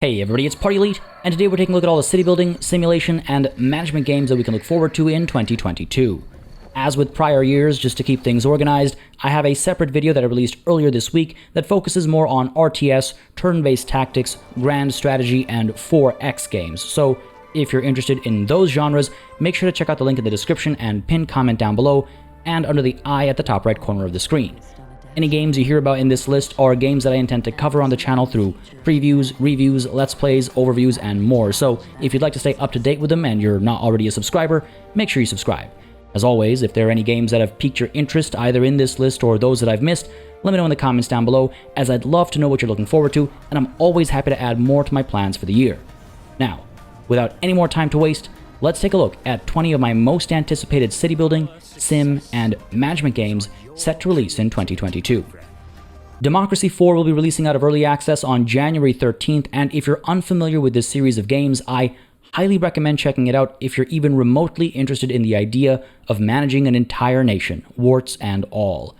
Hey everybody, it's PartyElite, and today we're taking a look at all the city building, simulation, and management games that we can look forward to in 2022. As with prior years, just to keep things organized, I have a separate video that I released earlier this week that focuses more on RTS, turn-based tactics, grand strategy, and 4X games. So if you're interested in those genres, make sure to check out the link in the description and pinned comment down below, and under the I at the top right corner of the screen. Any games you hear about in this list are games that I intend to cover on the channel through previews, reviews, let's plays, overviews, and more. So if you'd like to stay up to date with them and you're not already a subscriber, make sure you subscribe. As always, if there are any games that have piqued your interest either in this list or those that I've missed, let me know in the comments down below, as I'd love to know what you're looking forward to, and I'm always happy to add more to my plans for the year. Now, without any more time to waste, let's take a look at 20 of my most anticipated city building, sim, and management games set to release in 2022. Democracy 4 will be releasing out of early access on January 13th, and if you're unfamiliar with this series of games, I highly recommend checking it out if you're even remotely interested in the idea of managing an entire nation, warts and all.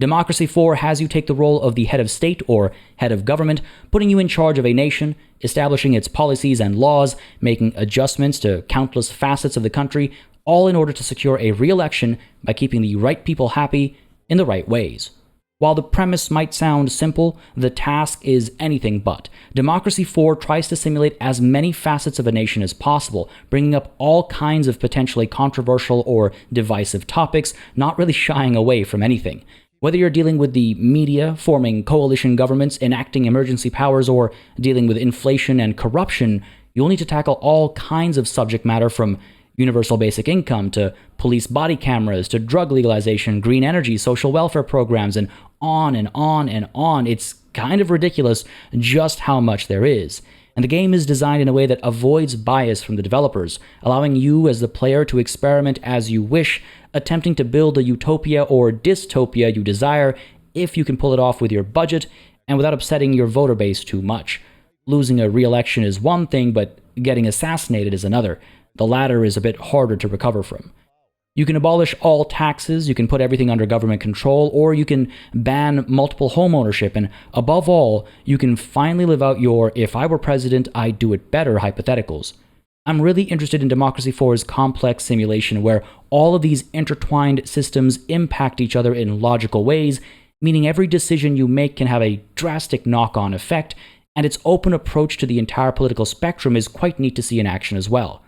Democracy 4 has you take the role of the head of state or head of government, putting you in charge of a nation, establishing its policies and laws, making adjustments to countless facets of the country, all in order to secure a re-election by keeping the right people happy in the right ways. While the premise might sound simple, the task is anything but. Democracy 4 tries to simulate as many facets of a nation as possible, bringing up all kinds of potentially controversial or divisive topics, not really shying away from anything. Whether you're dealing with the media, forming coalition governments, enacting emergency powers, or dealing with inflation and corruption, you'll need to tackle all kinds of subject matter, from universal basic income to police body cameras to drug legalization, green energy, social welfare programs, and on and on and on. It's kind of ridiculous just how much there is. And the game is designed in a way that avoids bias from the developers, allowing you as the player to experiment as you wish, attempting to build the utopia or dystopia you desire if you can pull it off with your budget and without upsetting your voter base too much. Losing a re-election is one thing, but getting assassinated is another. The latter is a bit harder to recover from. You can abolish all taxes, you can put everything under government control, or you can ban multiple home ownership, and above all, you can finally live out your "if I were president, I'd do it better" hypotheticals. I'm really interested in Democracy 4's complex simulation, where all of these intertwined systems impact each other in logical ways, meaning every decision you make can have a drastic knock-on effect, and its open approach to the entire political spectrum is quite neat to see in action as well.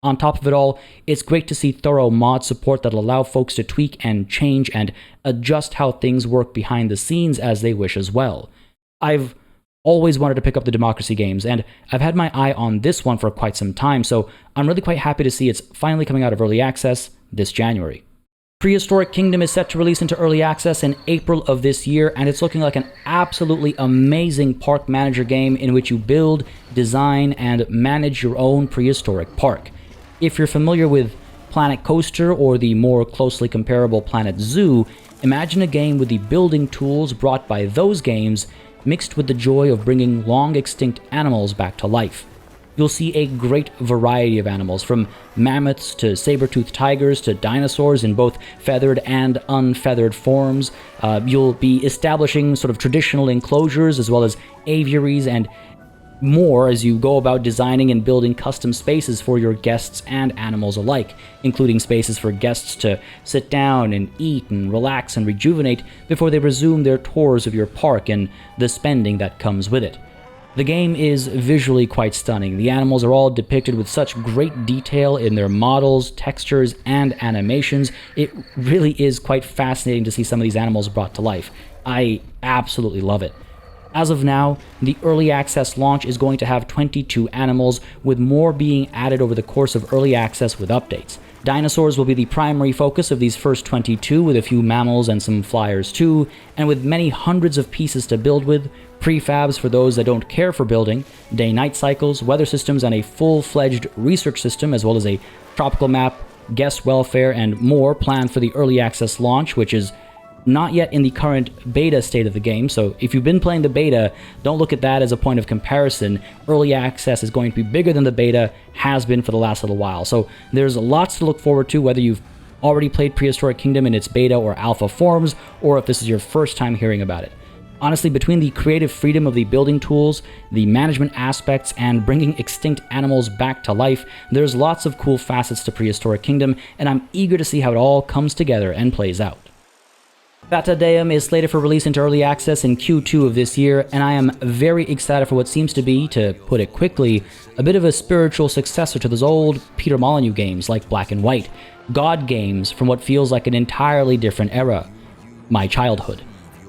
On top of it all, it's great to see thorough mod support that'll allow folks to tweak and change and adjust how things work behind the scenes as they wish as well. I've always wanted to pick up the Democracy games, and I've had my eye on this one for quite some time, so I'm really quite happy to see it's finally coming out of early access this January. Prehistoric Kingdom is set to release into early access in April of this year, and it's looking like an absolutely amazing park manager game in which you build, design, and manage your own prehistoric park. If you're familiar with Planet Coaster or the more closely comparable Planet Zoo, imagine a game with the building tools brought by those games mixed with the joy of bringing long-extinct animals back to life. You'll see a great variety of animals, from mammoths to saber-toothed tigers to dinosaurs in both feathered and unfeathered forms. You'll be establishing sort of traditional enclosures as well as aviaries and more as you go about designing and building custom spaces for your guests and animals alike, including spaces for guests to sit down and eat and relax and rejuvenate before they resume their tours of your park and the spending that comes with it. The game is visually quite stunning. The animals are all depicted with such great detail in their models, textures, and animations. It really is quite fascinating to see some of these animals brought to life. I absolutely love it. As of now, the early access launch is going to have 22 animals, with more being added over the course of early access with updates. Dinosaurs will be the primary focus of these first 22, with a few mammals and some flyers too, and with many hundreds of pieces to build with, prefabs for those that don't care for building, day-night cycles, weather systems, and a full-fledged research system, as well as a tropical map, guest welfare, and more planned for the early access launch, which is not yet in the current beta state of the game, so if you've been playing the beta, don't look at that as a point of comparison. Early access is going to be bigger than the beta has been for the last little while, so there's lots to look forward to, whether you've already played Prehistoric Kingdom in its beta or alpha forms, or if this is your first time hearing about it. Honestly, between the creative freedom of the building tools, the management aspects, and bringing extinct animals back to life, there's lots of cool facets to Prehistoric Kingdom, and I'm eager to see how it all comes together and plays out. Fata Deum is slated for release into early access in Q2 of this year, and I am very excited for what seems to be, to put it quickly, a bit of a spiritual successor to those old Peter Molyneux games like Black and White, God games from what feels like an entirely different era, my childhood.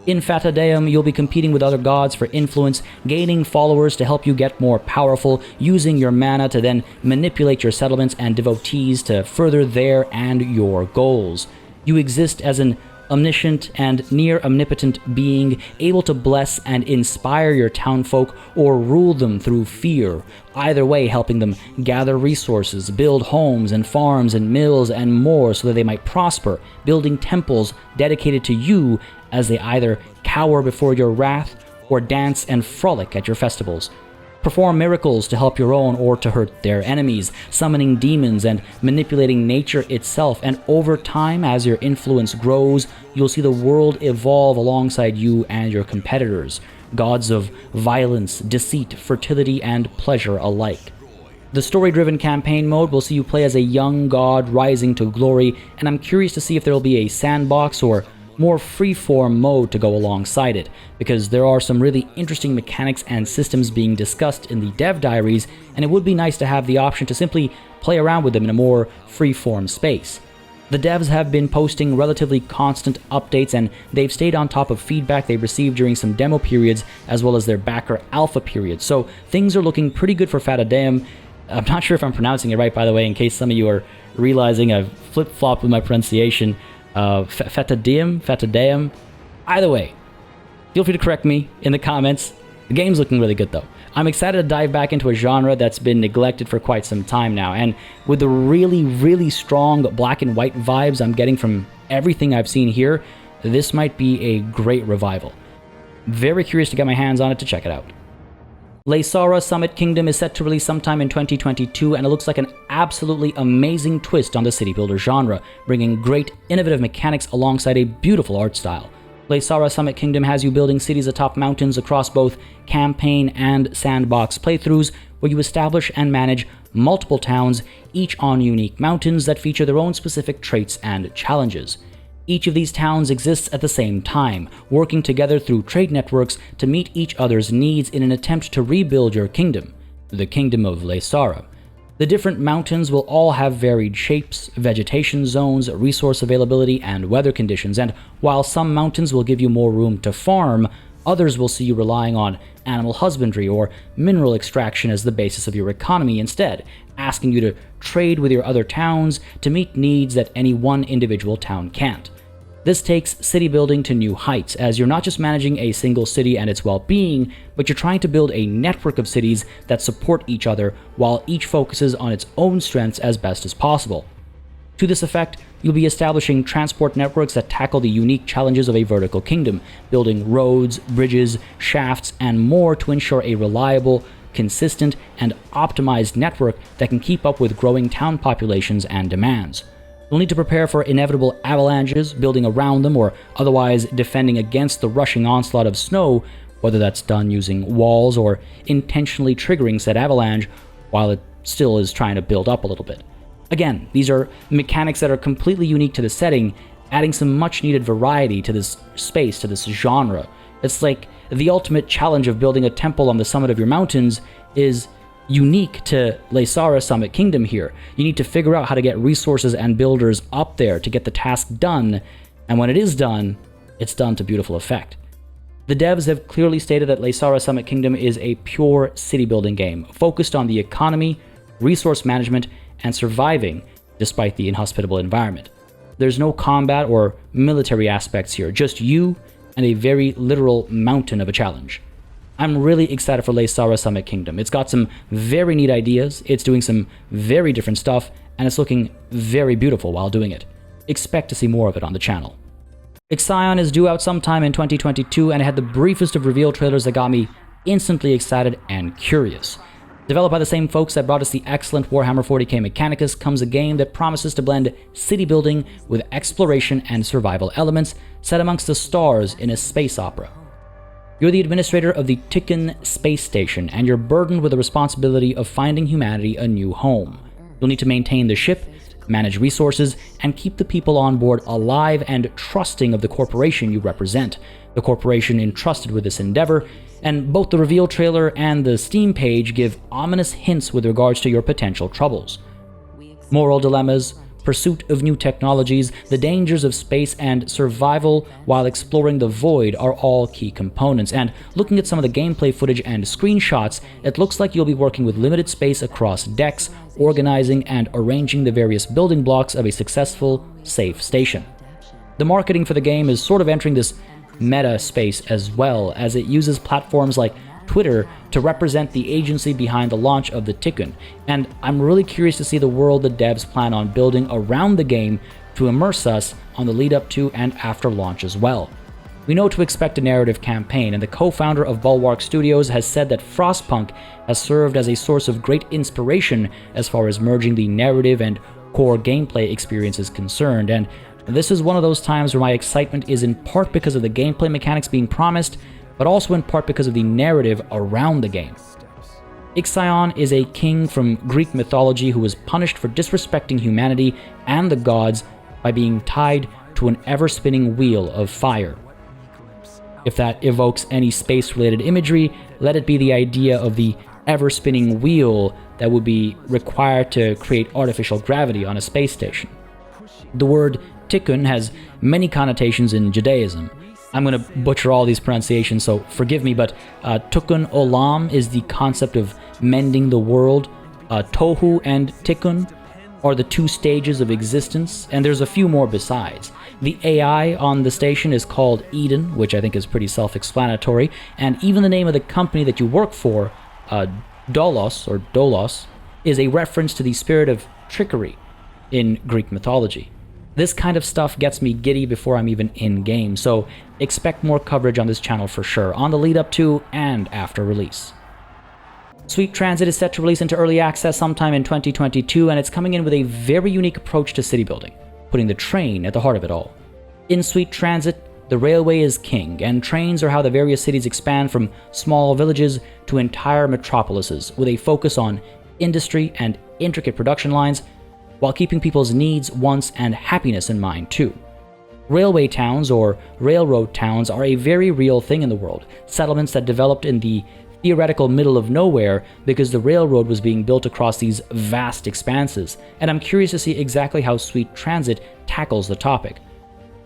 In Fata Deum, you'll be competing with other gods for influence, gaining followers to help you get more powerful, using your mana to then manipulate your settlements and devotees to further their and your goals. You exist as an omniscient and near-omnipotent being, able to bless and inspire your townfolk or rule them through fear, either way helping them gather resources, build homes and farms and mills and more so that they might prosper, building temples dedicated to you as they either cower before your wrath or dance and frolic at your festivals. Perform miracles to help your own or to hurt their enemies, summoning demons and manipulating nature itself, and over time, as your influence grows, you'll see the world evolve alongside you and your competitors, gods of violence, deceit, fertility, and pleasure alike. The story-driven campaign mode will see you play as a young god rising to glory, and I'm curious to see if there will be a sandbox or more free-form mode to go alongside it, because there are some really interesting mechanics and systems being discussed in the dev diaries, and it would be nice to have the option to simply play around with them in a more free-form space. The devs have been posting relatively constant updates, and they've stayed on top of feedback they received during some demo periods as well as their backer alpha periods, so things are looking pretty good for Fata Deum. I'm not sure if I'm pronouncing it right, by the way, in case some of you are realizing I've flip-flopped with my pronunciation. Fata Deum. Either way, feel free to correct me in the comments. The game's looking really good though. I'm excited to dive back into a genre that's been neglected for quite some time now, and with the really strong Black and White vibes I'm getting from everything I've seen here, this might be a great revival. Very curious to get my hands on it to check it out. Laysara Summit Kingdom is set to release sometime in 2022, and it looks like an absolutely amazing twist on the city builder genre, bringing great innovative mechanics alongside a beautiful art style. Laysara Summit Kingdom has you building cities atop mountains across both campaign and sandbox playthroughs, where you establish and manage multiple towns, each on unique mountains that feature their own specific traits and challenges. Each of these towns exists at the same time, working together through trade networks to meet each other's needs in an attempt to rebuild your kingdom, the Kingdom of Laysara. The different mountains will all have varied shapes, vegetation zones, resource availability, and weather conditions, and while some mountains will give you more room to farm, others will see you relying on animal husbandry or mineral extraction as the basis of your economy instead, asking you to trade with your other towns to meet needs that any one individual town can't. This takes city building to new heights, as you're not just managing a single city and its well-being, but you're trying to build a network of cities that support each other while each focuses on its own strengths as best as possible. To this effect, you'll be establishing transport networks that tackle the unique challenges of a vertical kingdom, building roads, bridges, shafts, and more to ensure a reliable, consistent, and optimized network that can keep up with growing town populations and demands. You'll need to prepare for inevitable avalanches, building around them, or otherwise defending against the rushing onslaught of snow, whether that's done using walls or intentionally triggering said avalanche while it still is trying to build up a little bit. Again, these are mechanics that are completely unique to the setting, adding some much-needed variety to this space, to this genre. It's like the ultimate challenge of building a temple on the summit of your mountains is unique to Laysara Summit Kingdom here. You need to figure out how to get resources and builders up there to get the task done, and when it is done, it's done to beautiful effect. The devs have clearly stated that Laysara Summit Kingdom is a pure city-building game, focused on the economy, resource management, and surviving despite the inhospitable environment. There's no combat or military aspects here, just you and a very literal mountain of a challenge. I'm really excited for Laysara Summit Kingdom. It's got some very neat ideas, it's doing some very different stuff, and it's looking very beautiful while doing it. Expect to see more of it on the channel. IXION is due out sometime in 2022, and it had the briefest of reveal trailers that got me instantly excited and curious. Developed by the same folks that brought us the excellent Warhammer 40k Mechanicus comes a game that promises to blend city building with exploration and survival elements set amongst the stars in a space opera. You're the administrator of the Tycoon space station, and you're burdened with the responsibility of finding humanity a new home. You'll need to maintain the ship, manage resources, and keep the people on board alive and trusting of the corporation you represent, the corporation entrusted with this endeavor, and both the reveal trailer and the Steam page give ominous hints with regards to your potential troubles. Moral dilemmas, pursuit of new technologies, the dangers of space, and survival while exploring the void are all key components, and looking at some of the gameplay footage and screenshots, it looks like you'll be working with limited space across decks, organizing and arranging the various building blocks of a successful, safe station. The marketing for the game is sort of entering this meta space as well, as it uses platforms like Twitter to represent the agency behind the launch of the Tycoon, and I'm really curious to see the world the devs plan on building around the game to immerse us on the lead up to and after launch as well. We know to expect a narrative campaign, and the co-founder of Bulwark Studios has said that Frostpunk has served as a source of great inspiration as far as merging the narrative and core gameplay experience is concerned, and this is one of those times where my excitement is in part because of the gameplay mechanics being promised, but also in part because of the narrative around the game. IXION is a king from Greek mythology who was punished for disrespecting humanity and the gods by being tied to an ever-spinning wheel of fire. If that evokes any space-related imagery, let it be the idea of the ever-spinning wheel that would be required to create artificial gravity on a space station. The word Tycoon has many connotations in Judaism. I'm going to butcher all these pronunciations, so forgive me, but Tikkun Olam is the concept of mending the world. Tohu and Tikkun are the two stages of existence, and there's a few more besides. The AI on the station is called Eden, which I think is pretty self-explanatory, and even the name of the company that you work for, Dolos, is a reference to the spirit of trickery in Greek mythology. This kind of stuff gets me giddy before I'm even in-game, so expect more coverage on this channel for sure, on the lead up to and after release. Sweet Transit is set to release into early access sometime in 2022, and it's coming in with a very unique approach to city building, putting the train at the heart of it all. In Sweet Transit, the railway is king, and trains are how the various cities expand from small villages to entire metropolises, with a focus on industry and intricate production lines, while keeping people's needs, wants, and happiness in mind too. Railway towns, or railroad towns, are a very real thing in the world, settlements that developed in the theoretical middle of nowhere because the railroad was being built across these vast expanses, and I'm curious to see exactly how Sweet Transit tackles the topic.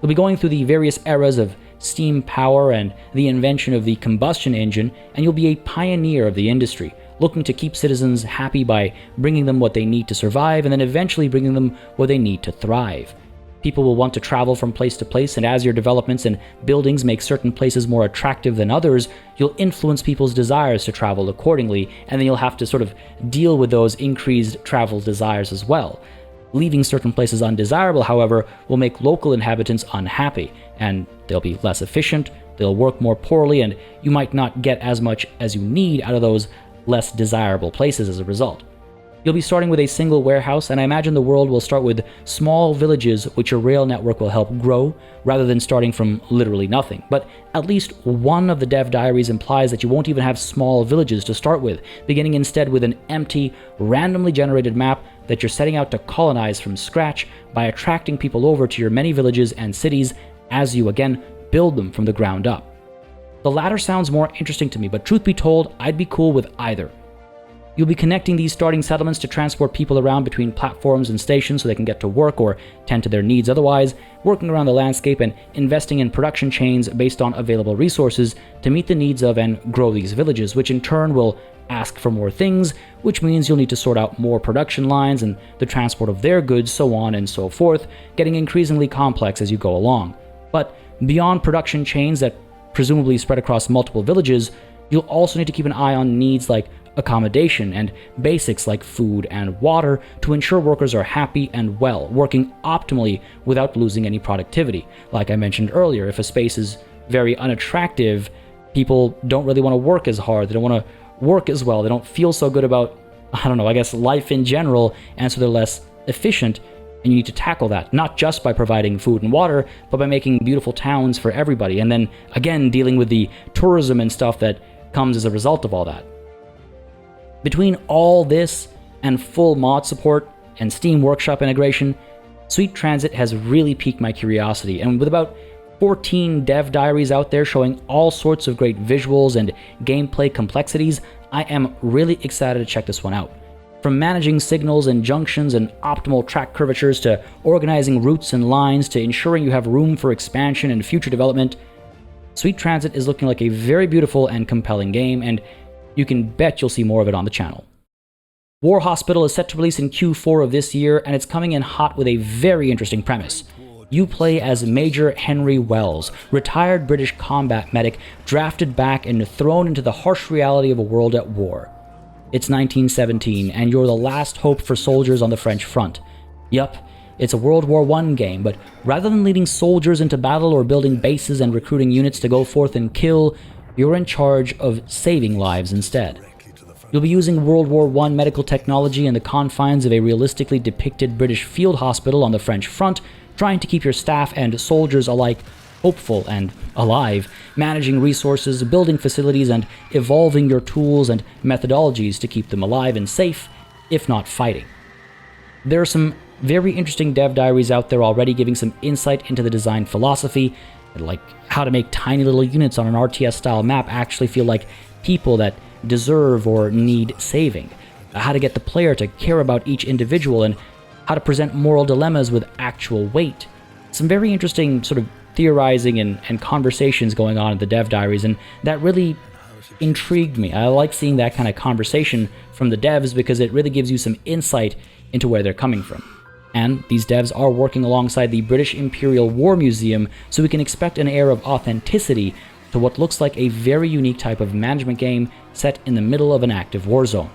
We'll be going through the various eras of steam power and the invention of the combustion engine, and you'll be a pioneer of the industry, looking to keep citizens happy by bringing them what they need to survive and then eventually bringing them what they need to thrive. People will want to travel from place to place, and as your developments and buildings make certain places more attractive than others, you'll influence people's desires to travel accordingly, and then you'll have to sort of deal with those increased travel desires as well. Leaving certain places undesirable, however, will make local inhabitants unhappy, and they'll be less efficient, they'll work more poorly, and you might not get as much as you need out of those less desirable places as a result. You'll be starting with a single warehouse, and I imagine the world will start with small villages which your rail network will help grow, rather than starting from literally nothing. But at least one of the dev diaries implies that you won't even have small villages to start with, beginning instead with an empty, randomly generated map that you're setting out to colonize from scratch by attracting people over to your many villages and cities as you, again, build them from the ground up. The latter sounds more interesting to me, but truth be told, I'd be cool with either. You'll be connecting these starting settlements to transport people around between platforms and stations so they can get to work or tend to their needs otherwise, working around the landscape and investing in production chains based on available resources to meet the needs of and grow these villages, which in turn will ask for more things, which means you'll need to sort out more production lines and the transport of their goods, so on and so forth, getting increasingly complex as you go along. But beyond production chains that presumably spread across multiple villages, you'll also need to keep an eye on needs like accommodation and basics like food and water to ensure workers are happy and well, working optimally without losing any productivity. Like I mentioned earlier, if a space is very unattractive, people don't really want to work as hard, they don't want to work as well, they don't feel so good about, life in general, and so they're less efficient And you need to tackle that, not just by providing food and water, but by making beautiful towns for everybody. And then, again, dealing with the tourism and stuff that comes as a result of all that. Between all this and full mod support and Steam Workshop integration, Sweet Transit has really piqued my curiosity. And with about 14 dev diaries out there showing all sorts of great visuals and gameplay complexities, I am really excited to check this one out. From managing signals and junctions and optimal track curvatures to organizing routes and lines to ensuring you have room for expansion and future development, Sweet Transit is looking like a very beautiful and compelling game, and you can bet you'll see more of it on the channel. War Hospital is set to release in Q4 of this year, and it's coming in hot with a very interesting premise. You play as Major Henry Wells, retired British combat medic, drafted back and thrown into the harsh reality of a world at war. It's 1917, and you're the last hope for soldiers on the French front. Yup, it's a World War I game, but rather than leading soldiers into battle or building bases and recruiting units to go forth and kill, you're in charge of saving lives instead. You'll be using World War I medical technology in the confines of a realistically depicted British field hospital on the French front, trying to keep your staff and soldiers alike hopeful and alive, managing resources, building facilities, and evolving your tools and methodologies to keep them alive and safe, if not fighting. There are some very interesting dev diaries out there already giving some insight into the design philosophy, like how to make tiny little units on an RTS-style map actually feel like people that deserve or need saving, how to get the player to care about each individual, and how to present moral dilemmas with actual weight. Some very interesting sort of theorizing and conversations going on in the dev diaries, and that really intrigued me. I like seeing that kind of conversation from the devs because it really gives you some insight into where they're coming from. And these devs are working alongside the British Imperial War Museum, so we can expect an air of authenticity to what looks like a very unique type of management game set in the middle of an active war zone.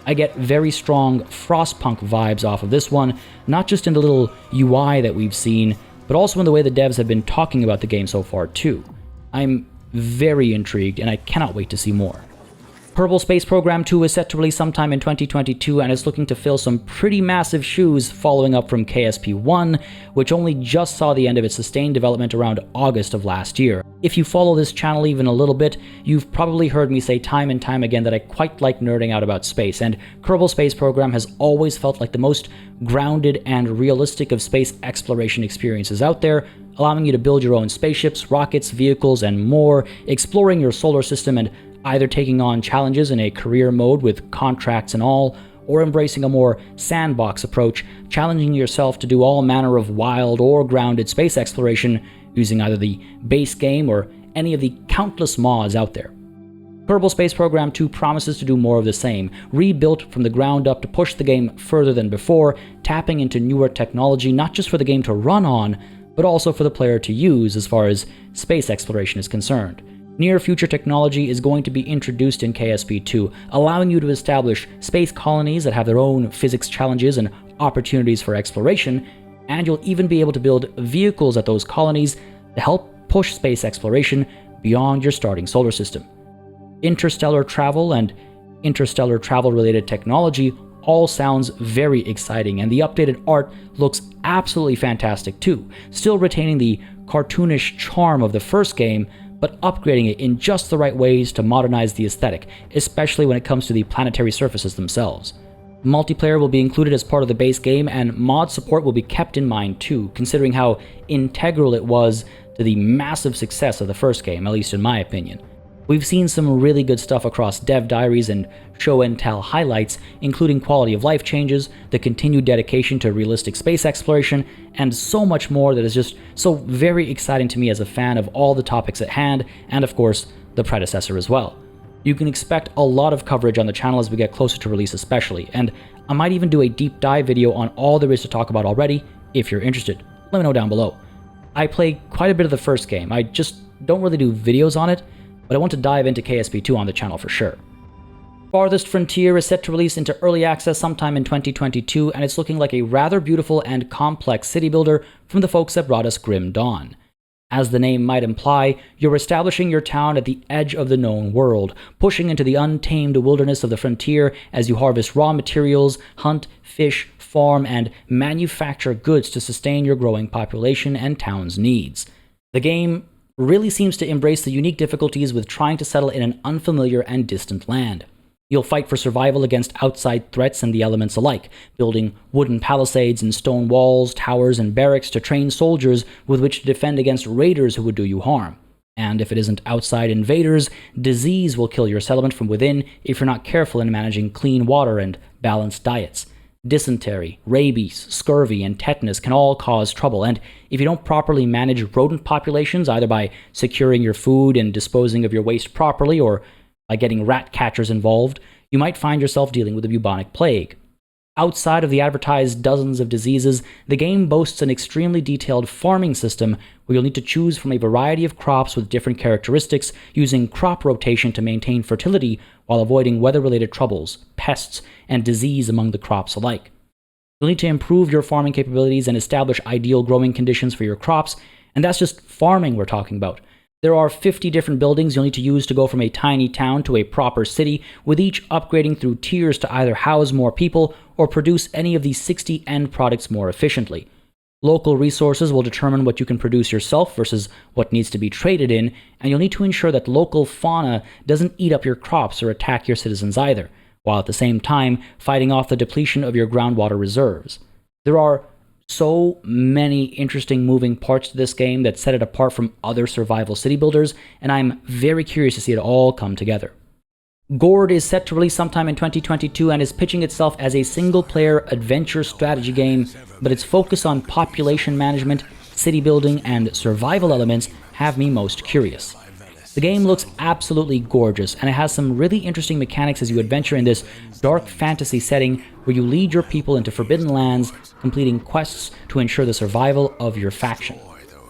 I get very strong Frostpunk vibes off of this one, not just in the little UI that we've seen, but also in the way the devs have been talking about the game so far too. I'm very intrigued, and I cannot wait to see more. Kerbal Space Program 2 is set to release sometime in 2022 and is looking to fill some pretty massive shoes following up from KSP 1, which only just saw the end of its sustained development around August of last year. If you follow this channel even a little bit, you've probably heard me say time and time again that I quite like nerding out about space, and Kerbal Space Program has always felt like the most grounded and realistic of space exploration experiences out there, allowing you to build your own spaceships, rockets, vehicles, and more, exploring your solar system and either taking on challenges in a career mode with contracts and all, or embracing a more sandbox approach, challenging yourself to do all manner of wild or grounded space exploration using either the base game or any of the countless mods out there. Kerbal Space Program 2 promises to do more of the same, rebuilt from the ground up to push the game further than before, tapping into newer technology not just for the game to run on, but also for the player to use as far as space exploration is concerned. Near-future technology is going to be introduced in KSP2, allowing you to establish space colonies that have their own physics challenges and opportunities for exploration, and you'll even be able to build vehicles at those colonies to help push space exploration beyond your starting solar system. Interstellar travel and interstellar travel-related technology all sounds very exciting, and the updated art looks absolutely fantastic too, still retaining the cartoonish charm of the first game, but upgrading it in just the right ways to modernize the aesthetic, especially when it comes to the planetary surfaces themselves. Multiplayer will be included as part of the base game, and mod support will be kept in mind too, considering how integral it was to the massive success of the first game, at least in my opinion. We've seen some really good stuff across dev diaries and show and tell highlights, including quality of life changes, the continued dedication to realistic space exploration, and so much more that is just so very exciting to me as a fan of all the topics at hand, and of course, the predecessor as well. You can expect a lot of coverage on the channel as we get closer to release especially, and I might even do a deep dive video on all there is to talk about already, if you're interested. Let me know down below. I play quite a bit of the first game, I just don't really do videos on it, but I want to dive into KSP2 on the channel for sure. Farthest Frontier is set to release into early access sometime in 2022, and it's looking like a rather beautiful and complex city builder from the folks that brought us Grim Dawn. As the name might imply, you're establishing your town at the edge of the known world, pushing into the untamed wilderness of the frontier as you harvest raw materials, hunt, fish, farm, and manufacture goods to sustain your growing population and town's needs. The game really seems to embrace the unique difficulties with trying to settle in an unfamiliar and distant land. You'll fight for survival against outside threats and the elements alike, building wooden palisades and stone walls, towers, and barracks to train soldiers with which to defend against raiders who would do you harm. And if it isn't outside invaders, disease will kill your settlement from within if you're not careful in managing clean water and balanced diets. Dysentery, rabies, scurvy, and tetanus can all cause trouble, and if you don't properly manage rodent populations, either by securing your food and disposing of your waste properly, or by getting rat catchers involved, you might find yourself dealing with the bubonic plague. Outside of the advertised dozens of diseases, the game boasts an extremely detailed farming system where you'll need to choose from a variety of crops with different characteristics, using crop rotation to maintain fertility while avoiding weather-related troubles, pests, and disease among the crops alike. You'll need to improve your farming capabilities and establish ideal growing conditions for your crops, and that's just farming we're talking about. There are 50 different buildings you'll need to use to go from a tiny town to a proper city, with each upgrading through tiers to either house more people or produce any of these 60 end products more efficiently. Local resources will determine what you can produce yourself versus what needs to be traded in, and you'll need to ensure that local fauna doesn't eat up your crops or attack your citizens either, while at the same time fighting off the depletion of your groundwater reserves. There are so many interesting moving parts to this game that set it apart from other survival city builders, and I'm very curious to see it all come together. GORD is set to release sometime in 2022 and is pitching itself as a single-player adventure strategy game, but its focus on population management, city building, and survival elements have me most curious. The game looks absolutely gorgeous, and it has some really interesting mechanics as you adventure in this dark fantasy setting where you lead your people into forbidden lands, completing quests to ensure the survival of your faction.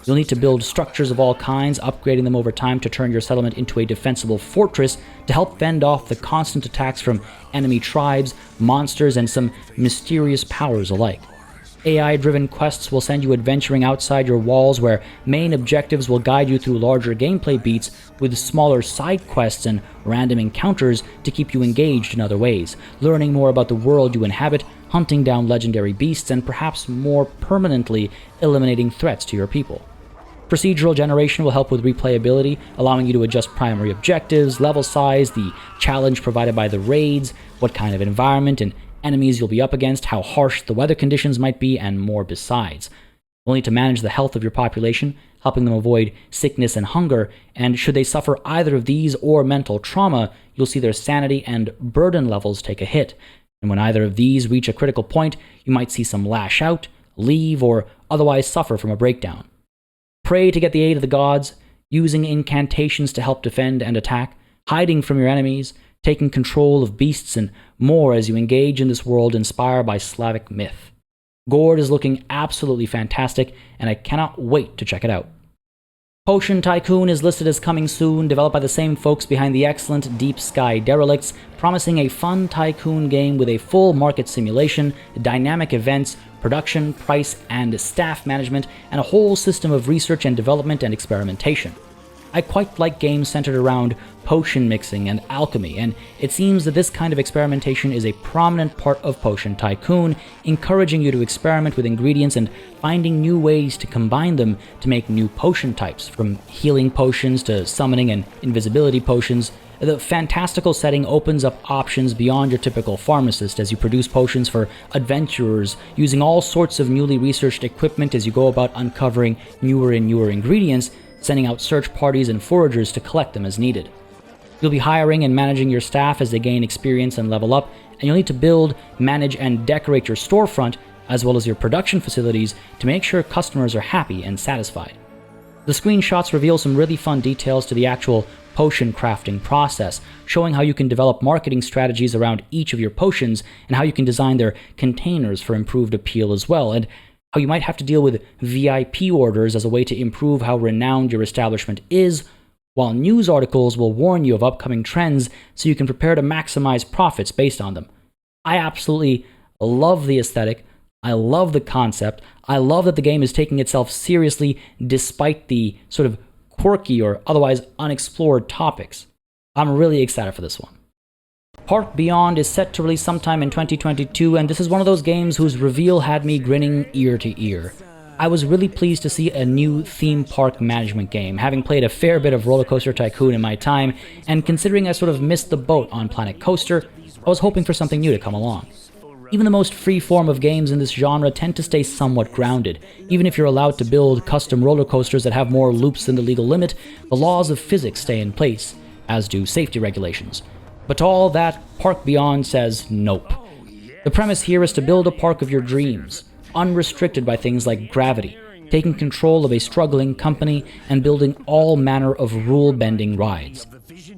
You'll need to build structures of all kinds, upgrading them over time to turn your settlement into a defensible fortress to help fend off the constant attacks from enemy tribes, monsters, and some mysterious powers alike. AI-driven quests will send you adventuring outside your walls, where main objectives will guide you through larger gameplay beats, with smaller side quests and random encounters to keep you engaged in other ways, learning more about the world you inhabit, hunting down legendary beasts, and perhaps more permanently eliminating threats to your people. Procedural generation will help with replayability, allowing you to adjust primary objectives, level size, the challenge provided by the raids, what kind of environment and enemies you'll be up against, how harsh the weather conditions might be, and more besides. You'll need to manage the health of your population, helping them avoid sickness and hunger, and should they suffer either of these or mental trauma, you'll see their sanity and burden levels take a hit. And when either of these reach a critical point, you might see some lash out, leave, or otherwise suffer from a breakdown. Pray to get the aid of the gods, using incantations to help defend and attack, hiding from your enemies, taking control of beasts, and more as you engage in this world inspired by Slavic myth. GORD is looking absolutely fantastic, and I cannot wait to check it out. Potion Tycoon is listed as coming soon, developed by the same folks behind the excellent Deep Sky Derelicts, promising a fun tycoon game with a full market simulation, dynamic events, production, price, and staff management, and a whole system of research and development and experimentation. I quite like games centered around potion mixing and alchemy, and it seems that this kind of experimentation is a prominent part of Potion Tycoon, encouraging you to experiment with ingredients and finding new ways to combine them to make new potion types, from healing potions to summoning and invisibility potions. The fantastical setting opens up options beyond your typical pharmacist as you produce potions for adventurers, using all sorts of newly researched equipment as you go about uncovering newer and newer ingredients, sending out search parties and foragers to collect them as needed. You'll be hiring and managing your staff as they gain experience and level up, and you'll need to build, manage, and decorate your storefront, as well as your production facilities, to make sure customers are happy and satisfied. The screenshots reveal some really fun details to the actual potion crafting process, showing how you can develop marketing strategies around each of your potions, and how you can design their containers for improved appeal as well, and how you might have to deal with VIP orders as a way to improve how renowned your establishment is, while news articles will warn you of upcoming trends so you can prepare to maximize profits based on them. I absolutely love the aesthetic, I love the concept, I love that the game is taking itself seriously despite the sort of quirky or otherwise unexplored topics. I'm really excited for this one. Park Beyond is set to release sometime in 2022, and this is one of those games whose reveal had me grinning ear to ear. I was really pleased to see a new theme park management game, having played a fair bit of Roller Coaster Tycoon in my time, and considering I sort of missed the boat on Planet Coaster, I was hoping for something new to come along. Even the most free-form of games in this genre tend to stay somewhat grounded. Even if you're allowed to build custom roller coasters that have more loops than the legal limit, the laws of physics stay in place, as do safety regulations. But to all that, Park Beyond says nope. The premise here is to build a park of your dreams, unrestricted by things like gravity, taking control of a struggling company and building all manner of rule-bending rides.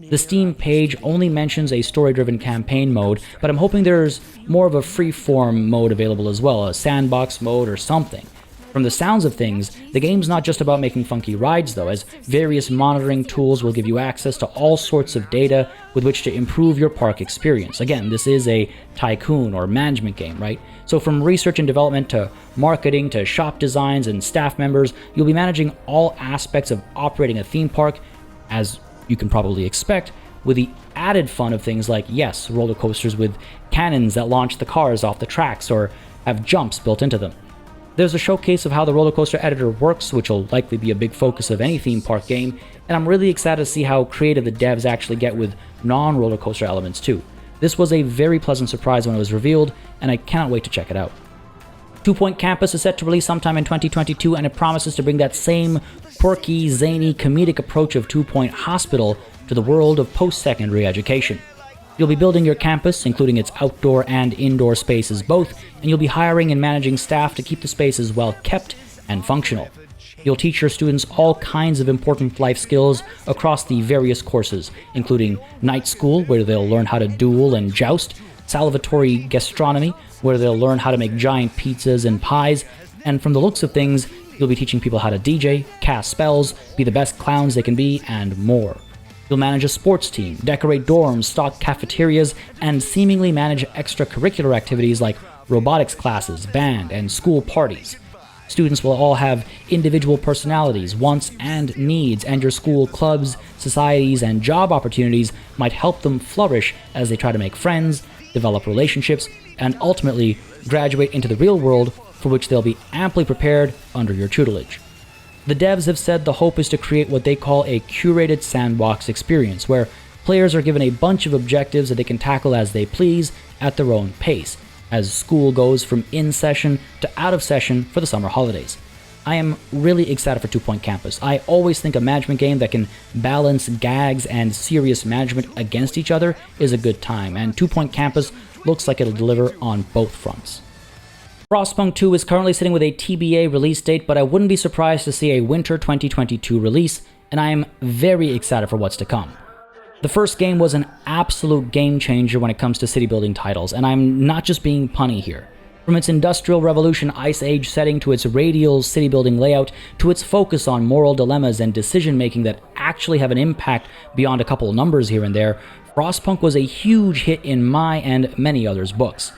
The Steam page only mentions a story-driven campaign mode, but I'm hoping there's more of a free-form mode available as well, a sandbox mode or something. From the sounds of things, the game's not just about making funky rides though, as various monitoring tools will give you access to all sorts of data with which to improve your park experience. Again, this is a tycoon or management game, right? So from research and development to marketing to shop designs and staff members, you'll be managing all aspects of operating a theme park, as you can probably expect, with the added fun of things like, yes, roller coasters with cannons that launch the cars off the tracks or have jumps built into them. There's a showcase of how the roller coaster editor works, which will likely be a big focus of any theme park game, and I'm really excited to see how creative the devs actually get with non-roller coaster elements too. This was a very pleasant surprise when it was revealed, and I cannot wait to check it out. 2 Point Campus is set to release sometime in 2022, and it promises to bring that same quirky, zany, comedic approach of 2 Point Hospital to the world of post-secondary education. You'll be building your campus, including its outdoor and indoor spaces both, and you'll be hiring and managing staff to keep the spaces well kept and functional. You'll teach your students all kinds of important life skills across the various courses, including night school, where they'll learn how to duel and joust, salivatory gastronomy, where they'll learn how to make giant pizzas and pies, and from the looks of things, you'll be teaching people how to DJ, cast spells, be the best clowns they can be, and more. You'll manage a sports team, decorate dorms, stock cafeterias, and seemingly manage extracurricular activities like robotics classes, band, and school parties. Students will all have individual personalities, wants, and needs, and your school clubs, societies, and job opportunities might help them flourish as they try to make friends, develop relationships, and ultimately graduate into the real world, for which they'll be amply prepared under your tutelage. The devs have said the hope is to create what they call a curated sandbox experience, where players are given a bunch of objectives that they can tackle as they please at their own pace, as school goes from in-session to out-of-session for the summer holidays. I am really excited for 2 Point Campus. I always think a management game that can balance gags and serious management against each other is a good time, and 2 Point Campus looks like it'll deliver on both fronts. Frostpunk 2 is currently sitting with a TBA release date, but I wouldn't be surprised to see a winter 2022 release, and I am very excited for what's to come. The first game was an absolute game changer when it comes to city building titles, and I'm not just being punny here. From its Industrial Revolution Ice Age setting to its radial city building layout to its focus on moral dilemmas and decision making that actually have an impact beyond a couple numbers here and there, Frostpunk was a huge hit in my and many others' books.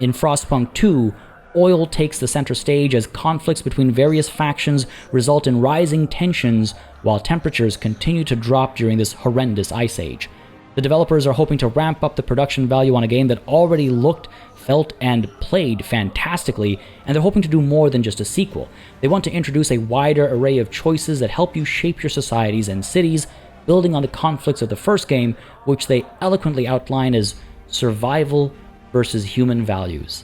In Frostpunk 2, oil takes the center stage as conflicts between various factions result in rising tensions while temperatures continue to drop during this horrendous ice age. The developers are hoping to ramp up the production value on a game that already looked, felt, and played fantastically, and they're hoping to do more than just a sequel. They want to introduce a wider array of choices that help you shape your societies and cities, building on the conflicts of the first game, which they eloquently outline as survival versus human values.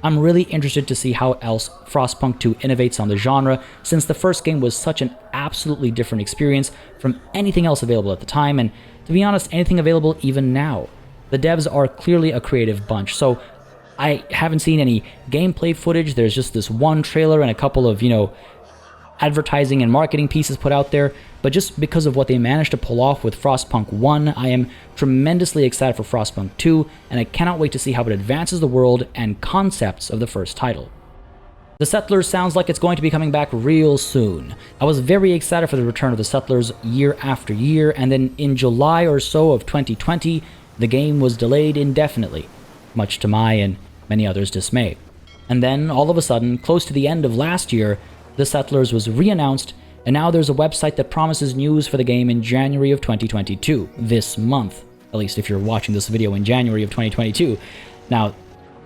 I'm really interested to see how else Frostpunk 2 innovates on the genre, since the first game was such an absolutely different experience from anything else available at the time, and to be honest, anything available even now. The devs are clearly a creative bunch, so I haven't seen any gameplay footage. There's just this one trailer and a couple of, advertising and marketing pieces put out there, but just because of what they managed to pull off with Frostpunk 1, I am tremendously excited for Frostpunk 2, and I cannot wait to see how it advances the world and concepts of the first title. The Settlers sounds like it's going to be coming back real soon. I was very excited for the return of the Settlers year after year, and then in July or so of 2020, the game was delayed indefinitely, much to my and many others' dismay. And then, all of a sudden, close to the end of last year, The Settlers was re-announced, and now there's a website that promises news for the game in January of 2022, this month. at least if you're watching this video in January of 2022. Now,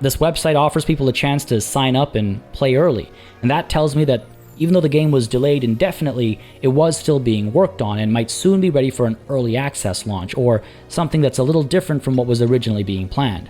this website offers people a chance to sign up and play early, and that tells me that even though the game was delayed indefinitely, it was still being worked on and might soon be ready for an early access launch, or something that's a little different from what was originally being planned.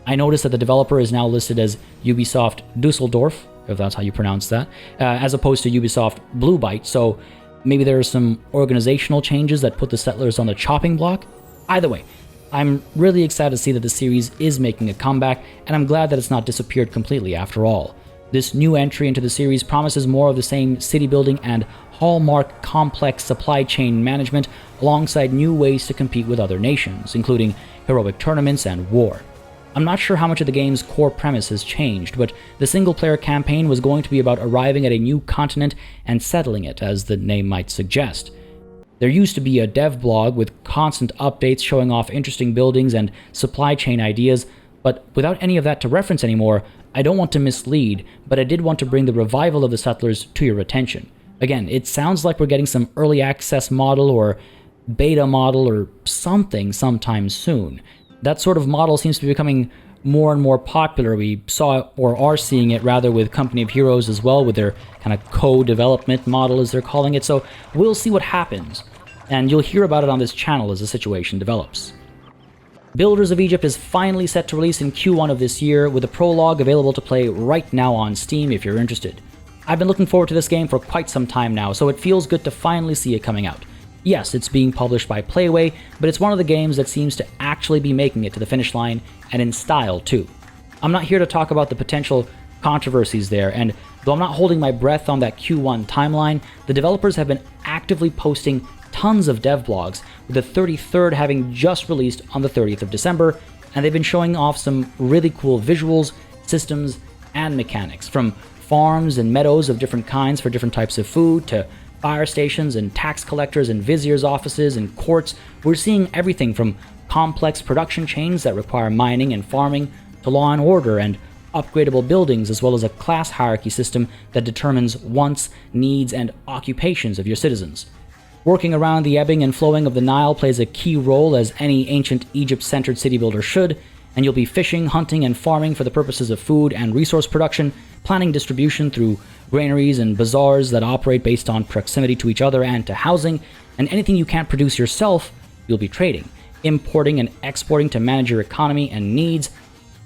I noticed that the developer is now listed as Ubisoft Dusseldorf, if that's how you pronounce that, as opposed to Ubisoft Blue Byte, so maybe there are some organizational changes that put the settlers on the chopping block? Either way, I'm really excited to see that the series is making a comeback, and I'm glad that it's not disappeared completely after all. This new entry into the series promises more of the same city building and hallmark complex supply chain management, alongside new ways to compete with other nations, including heroic tournaments and war. I'm not sure how much of the game's core premise has changed, but the single-player campaign was going to be about arriving at a new continent and settling it, as the name might suggest. There used to be a dev blog with constant updates showing off interesting buildings and supply chain ideas, but without any of that to reference anymore, I don't want to mislead, but I did want to bring the revival of the settlers to your attention. Again, it sounds like we're getting some early access model or beta model or something sometime soon. That sort of model seems to be becoming more and more popular. We saw, or are seeing it rather, with Company of Heroes as well, with their kind of co-development model, as they're calling it, so we'll see what happens, and you'll hear about it on this channel as the situation develops. Builders of Egypt is finally set to release in Q1 of this year, with a prologue available to play right now on Steam if you're interested. I've been looking forward to this game for quite some time now, so it feels good to finally see it coming out. Yes, it's being published by Playway, but it's one of the games that seems to actually be making it to the finish line, and in style too. I'm not here to talk about the potential controversies there, and though I'm not holding my breath on that Q1 timeline, the developers have been actively posting tons of dev blogs, with the 33rd having just released on the 30th of December, and they've been showing off some really cool visuals, systems, and mechanics, from farms and meadows of different kinds for different types of food, to fire stations and tax collectors and viziers' offices and courts. We're seeing everything from complex production chains that require mining and farming, to law and order and upgradable buildings, as well as a class hierarchy system that determines wants, needs, and occupations of your citizens. Working around the ebbing and flowing of the Nile plays a key role, as any ancient Egypt-centered city builder should, and you'll be fishing, hunting, and farming for the purposes of food and resource production, planning distribution through granaries and bazaars that operate based on proximity to each other and to housing, and anything you can't produce yourself, you'll be trading, importing and exporting to manage your economy and needs,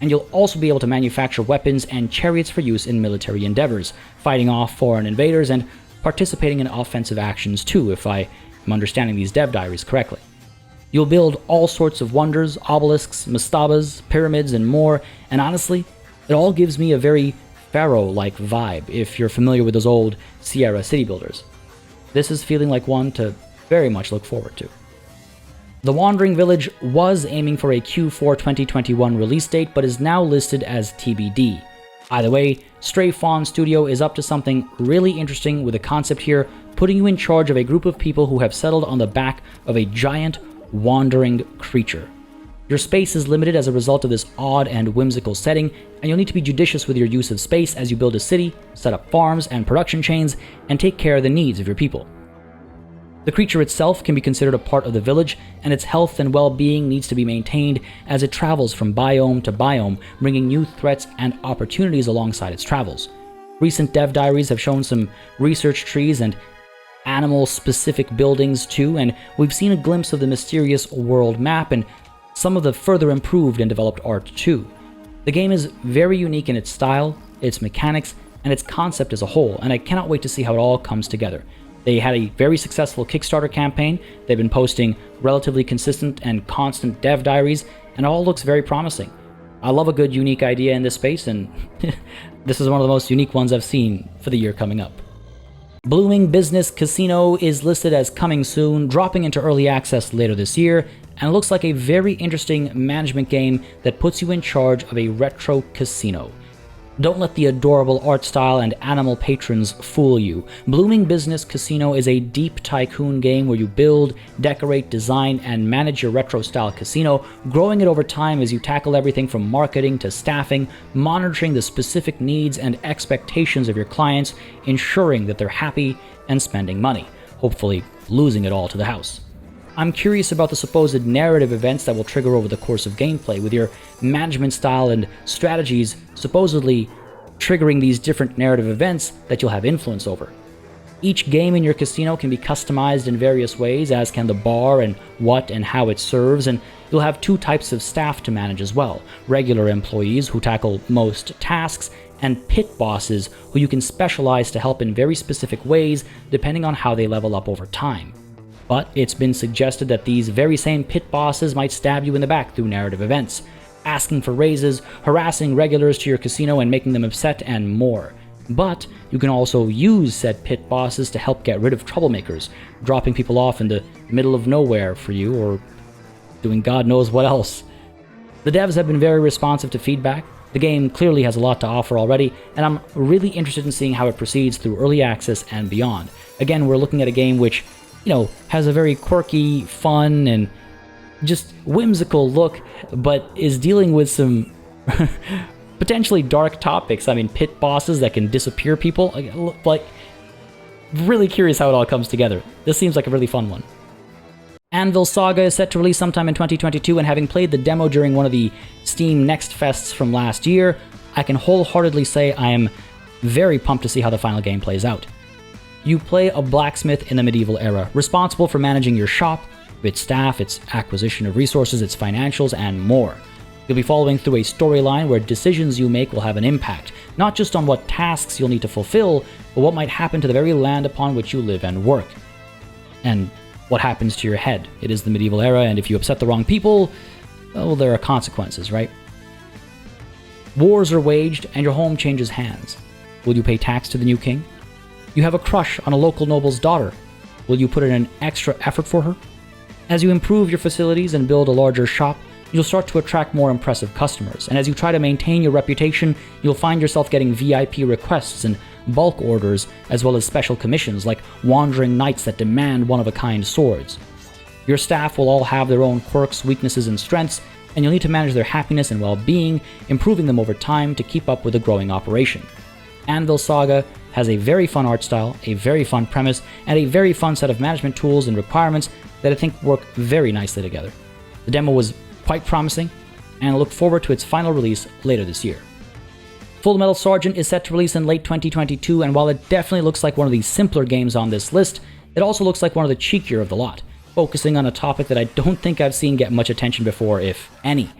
and you'll also be able to manufacture weapons and chariots for use in military endeavors, fighting off foreign invaders and participating in offensive actions too, if I am understanding these dev diaries correctly. You'll build all sorts of wonders, obelisks, mastabas, pyramids, and more, and honestly, it all gives me a very Pharaoh-like vibe, if you're familiar with those old Sierra city builders. This is feeling like one to very much look forward to. The Wandering Village was aiming for a Q4 2021 release date, but is now listed as TBD. Either way, Stray Fawn Studio is up to something really interesting with a concept here, putting you in charge of a group of people who have settled on the back of a giant, wandering creature. Your space is limited as a result of this odd and whimsical setting, and you'll need to be judicious with your use of space as you build a city, set up farms and production chains, and take care of the needs of your people. The creature itself can be considered a part of the village, and its health and well-being needs to be maintained as it travels from biome to biome, bringing new threats and opportunities alongside its travels. Recent dev diaries have shown some research trees and animal-specific buildings too, and we've seen a glimpse of the mysterious world map and some of the further improved and developed art too. The game is very unique in its style, its mechanics, and its concept as a whole, and I cannot wait to see how it all comes together. They had a very successful Kickstarter campaign, they've been posting relatively consistent and constant dev diaries, and it all looks very promising. I love a good unique idea in this space, and this is one of the most unique ones I've seen for the year coming up. Blooming Business Casino is listed as coming soon, dropping into early access later this year, and it looks like a very interesting management game that puts you in charge of a retro casino. Don't let the adorable art style and animal patrons fool you. Blooming Business Casino is a deep tycoon game where you build, decorate, design, and manage your retro-style casino, growing it over time as you tackle everything from marketing to staffing, monitoring the specific needs and expectations of your clients, ensuring that they're happy and spending money, hopefully losing it all to the house. I'm curious about the supposed narrative events that will trigger over the course of gameplay, with your management style and strategies supposedly triggering these different narrative events that you'll have influence over. Each game in your casino can be customized in various ways, as can the bar and what and how it serves, and you'll have two types of staff to manage as well: regular employees who tackle most tasks, and pit bosses who you can specialize to help in very specific ways depending on how they level up over time. But it's been suggested that these very same pit bosses might stab you in the back through narrative events, asking for raises, harassing regulars to your casino and making them upset, and more. But you can also use said pit bosses to help get rid of troublemakers, dropping people off in the middle of nowhere for you, or doing God knows what else. The devs have been very responsive to feedback. The game clearly has a lot to offer already, and I'm really interested in seeing how it proceeds through early access and beyond. Again, we're looking at a game which, has a very quirky, fun, and just whimsical look, but is dealing with some potentially dark topics. I mean, pit bosses that can disappear people. Like, really curious how it all comes together. This seems like a really fun one. Anvil Saga is set to release sometime in 2022, and having played the demo during one of the Steam Next Fests from last year, I can wholeheartedly say I am very pumped to see how the final game plays out. You play a blacksmith in the medieval era, responsible for managing your shop, its staff, its acquisition of resources, its financials, and more. You'll be following through a storyline where decisions you make will have an impact, not just on what tasks you'll need to fulfill, but what might happen to the very land upon which you live and work. And what happens to your head. It is the medieval era, and if you upset the wrong people, well, there are consequences, right? Wars are waged, and your home changes hands. Will you pay tax to the new king? You have a crush on a local noble's daughter. Will you put in an extra effort for her? As you improve your facilities and build a larger shop, you'll start to attract more impressive customers, and as you try to maintain your reputation, you'll find yourself getting VIP requests and bulk orders, as well as special commissions like wandering knights that demand one-of-a-kind swords. Your staff will all have their own quirks, weaknesses, and strengths, and you'll need to manage their happiness and well-being, improving them over time to keep up with the growing operation. Anvil Saga has a very fun art style, a very fun premise, and a very fun set of management tools and requirements that I think work very nicely together. The demo was quite promising, and I look forward to its final release later this year. Full Metal Sergeant is set to release in late 2022, and while it definitely looks like one of the simpler games on this list, it also looks like one of the cheekier of the lot, focusing on a topic that I don't think I've seen get much attention before, if any.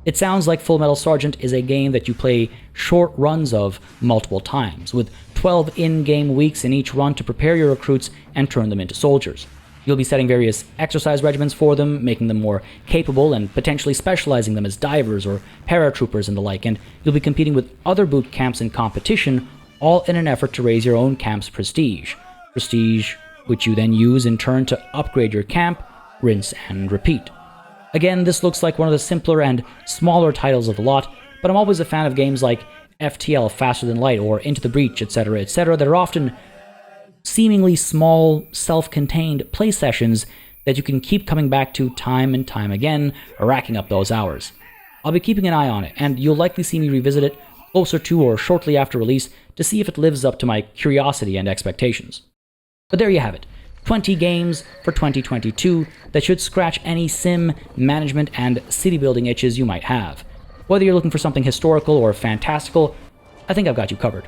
It sounds like Full Metal Sergeant is a game that you play short runs of multiple times, with 12 in-game weeks in each run to prepare your recruits and turn them into soldiers. You'll be setting various exercise regimens for them, making them more capable and potentially specializing them as divers or paratroopers and the like, and you'll be competing with other boot camps in competition, all in an effort to raise your own camp's prestige. Prestige which you then use in turn to upgrade your camp, rinse and repeat. Again, this looks like one of the simpler and smaller titles of the lot, but I'm always a fan of games like FTL, Faster Than Light, or Into the Breach, etc., that are often seemingly small, self-contained play sessions that you can keep coming back to time and time again, racking up those hours. I'll be keeping an eye on it, and you'll likely see me revisit it closer to or shortly after release to see if it lives up to my curiosity and expectations. But there you have it, 20 games for 2022 that should scratch any sim, management, and city building itches you might have. Whether you're looking for something historical or fantastical, I think I've got you covered.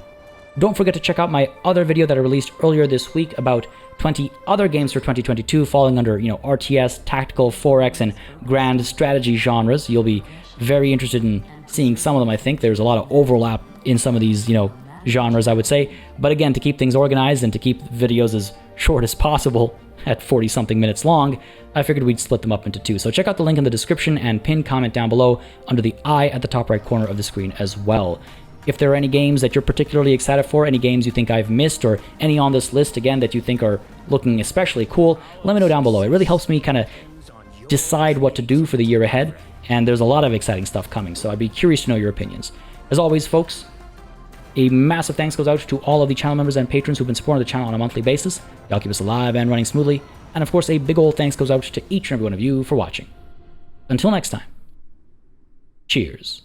Don't forget to check out my other video that I released earlier this week about 20 other games for 2022 falling under, RTS, tactical, 4X, and grand strategy genres. You'll be very interested in seeing some of them, I think. There's a lot of overlap in some of these, genres, I would say. But again, to keep things organized and to keep videos as short as possible at 40-something minutes long, I figured we'd split them up into two. So check out the link in the description and pinned comment down below under the I at the top right corner of the screen as well. If there are any games that you're particularly excited for, any games you think I've missed, or any on this list, again, that you think are looking especially cool, let me know down below. It really helps me kind of decide what to do for the year ahead, and there's a lot of exciting stuff coming, so I'd be curious to know your opinions. As always, folks, a massive thanks goes out to all of the channel members and patrons who've been supporting the channel on a monthly basis. Y'all keep us alive and running smoothly, and of course, a big old thanks goes out to each and every one of you for watching. Until next time, cheers.